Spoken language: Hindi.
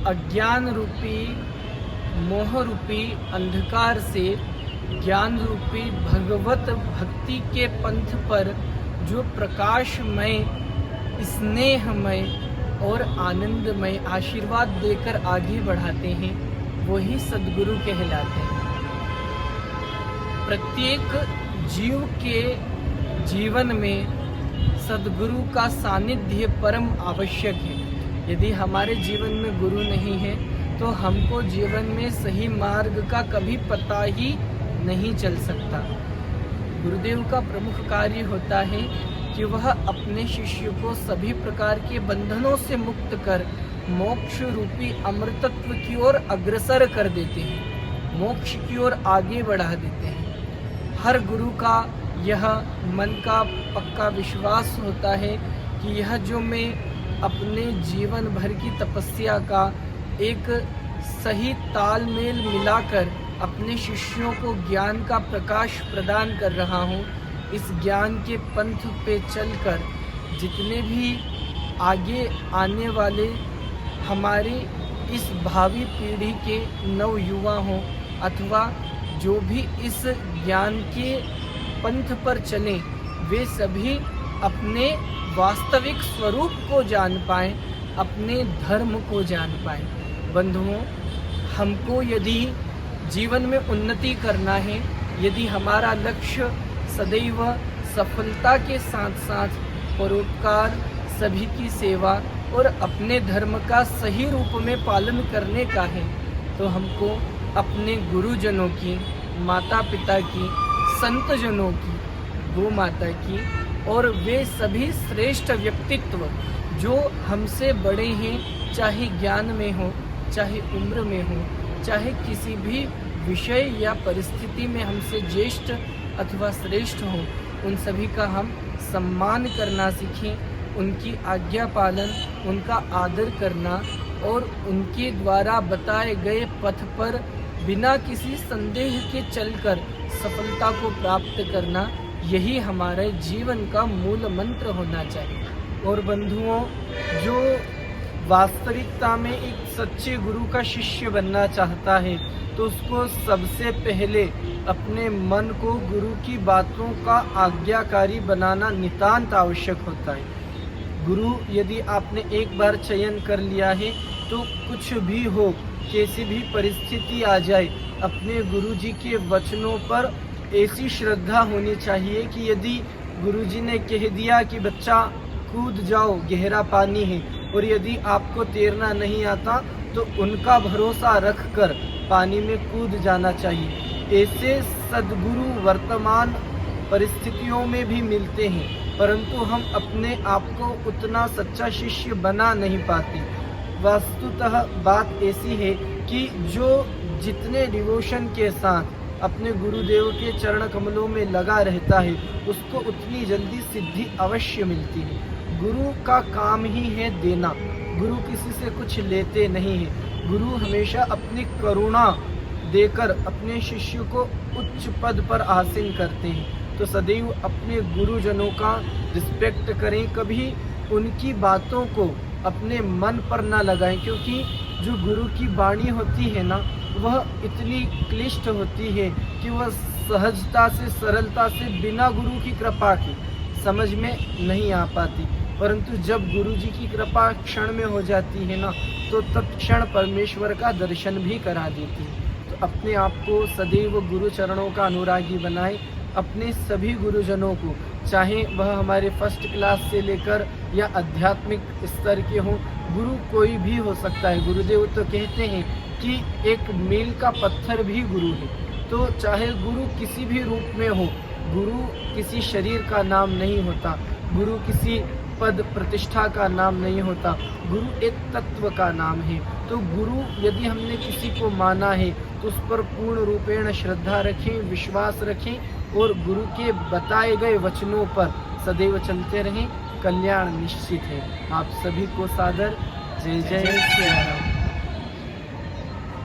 अज्ञान रूपी मोह रूपी अंधकार से ज्ञान रूपी भगवत भक्ति के पंथ पर जो प्रकाशमय, स्नेहमय और आनंदमय आशीर्वाद देकर आगे बढ़ाते हैं, वही सद्गुरु कहलाते हैं। प्रत्येक जीव के जीवन में सद्गुरु का सानिध्य परम आवश्यक है। यदि हमारे जीवन में गुरु नहीं है तो हमको जीवन में सही मार्ग का कभी पता ही नहीं चल सकता। गुरुदेव का प्रमुख कार्य होता है कि वह अपने शिष्य को सभी प्रकार के बंधनों से मुक्त कर मोक्ष रूपी अमृतत्व की ओर अग्रसर कर देते हैं, मोक्ष की ओर आगे बढ़ा देते हैं। हर गुरु का यह मन का पक्का विश्वास होता है कि यह जो मैं अपने जीवन भर की तपस्या का एक सही तालमेल मिलाकर अपने शिष्यों को ज्ञान का प्रकाश प्रदान कर रहा हूँ, इस ज्ञान के पंथ पे चलकर जितने भी आगे आने वाले हमारे इस भावी पीढ़ी के नव युवा हों अथवा जो भी इस ज्ञान के पंथ पर चलें, वे सभी अपने वास्तविक स्वरूप को जान पाएं, अपने धर्म को जान पाएं। बंधुओं, हमको यदि जीवन में उन्नति करना है, यदि हमारा लक्ष्य सदैव सफलता के साथ साथ परोपकार, सभी की सेवा और अपने धर्म का सही रूप में पालन करने का है, तो हमको अपने गुरुजनों की, माता पिता की, संत जनों की, गौ माता की और वे सभी श्रेष्ठ व्यक्तित्व जो हमसे बड़े हैं, चाहे ज्ञान में हो, चाहे उम्र में हो, चाहे किसी भी विषय या परिस्थिति में हमसे ज्येष्ठ अथवा श्रेष्ठ हो, उन सभी का हम सम्मान करना सीखें, उनकी आज्ञा पालन, उनका आदर करना और उनके द्वारा बताए गए पथ पर बिना किसी संदेह के चलकर सफलता को प्राप्त करना, यही हमारे जीवन का मूल मंत्र होना चाहिए। और बंधुओं, जो वास्तविकता में एक सच्चे गुरु का शिष्य बनना चाहता है तो उसको सबसे पहले अपने मन को गुरु की बातों का आज्ञाकारी बनाना नितांत आवश्यक होता है। गुरु यदि आपने एक बार चयन कर लिया है तो कुछ भी हो, कैसी भी परिस्थिति आ जाए, अपने गुरुजी के वचनों पर ऐसी श्रद्धा होनी चाहिए कि यदि गुरुजी ने कह दिया कि बच्चा कूद जाओ, गहरा पानी है, और यदि आपको तैरना नहीं आता तो उनका भरोसा रखकर पानी में कूद जाना चाहिए। ऐसे सद्गुरु वर्तमान परिस्थितियों में भी मिलते हैं, परंतु हम अपने आप को उतना सच्चा शिष्य बना नहीं पाते। वस्तुतः बात ऐसी है कि जो जितने डिवोशन के साथ अपने गुरुदेव के चरण कमलों में लगा रहता है, उसको उतनी जल्दी सिद्धि अवश्य मिलती है। गुरु का काम ही है देना, गुरु किसी से कुछ लेते नहीं है। गुरु हमेशा अपनी करुणा देकर अपने शिष्य को उच्च पद पर आसीन करते हैं। तो सदैव अपने गुरुजनों का रिस्पेक्ट करें, कभी उनकी बातों को अपने मन पर ना लगाएं, क्योंकि जो गुरु की वाणी होती है ना, वह इतनी क्लिष्ट होती है कि वह सहजता से, सरलता से, बिना गुरु की कृपा के समझ में नहीं आ पाती। परंतु जब गुरु जी की कृपा क्षण में हो जाती है ना, तो तत्क्षण परमेश्वर का दर्शन भी करा देती है। तो अपने आप को सदैव गुरु चरणों का अनुरागी बनाएं। अपने सभी गुरुजनों को, चाहे वह हमारे फर्स्ट क्लास से लेकर या आध्यात्मिक स्तर के हों, गुरु कोई भी हो सकता है। गुरुदेव तो कहते हैं कि एक मील का पत्थर भी गुरु है। तो चाहे गुरु किसी भी रूप में हो, गुरु किसी शरीर का नाम नहीं होता, गुरु किसी पद प्रतिष्ठा का नाम नहीं होता, गुरु एक तत्व का नाम है। तो गुरु यदि हमने किसी को माना है तो उस पर पूर्ण रूपेण श्रद्धा रखें, विश्वास रखें और गुरु के बताए गए वचनों पर सदैव चलते रहें। कल्याण निश्चित है। आप सभी को सादर जय जय श्री राम।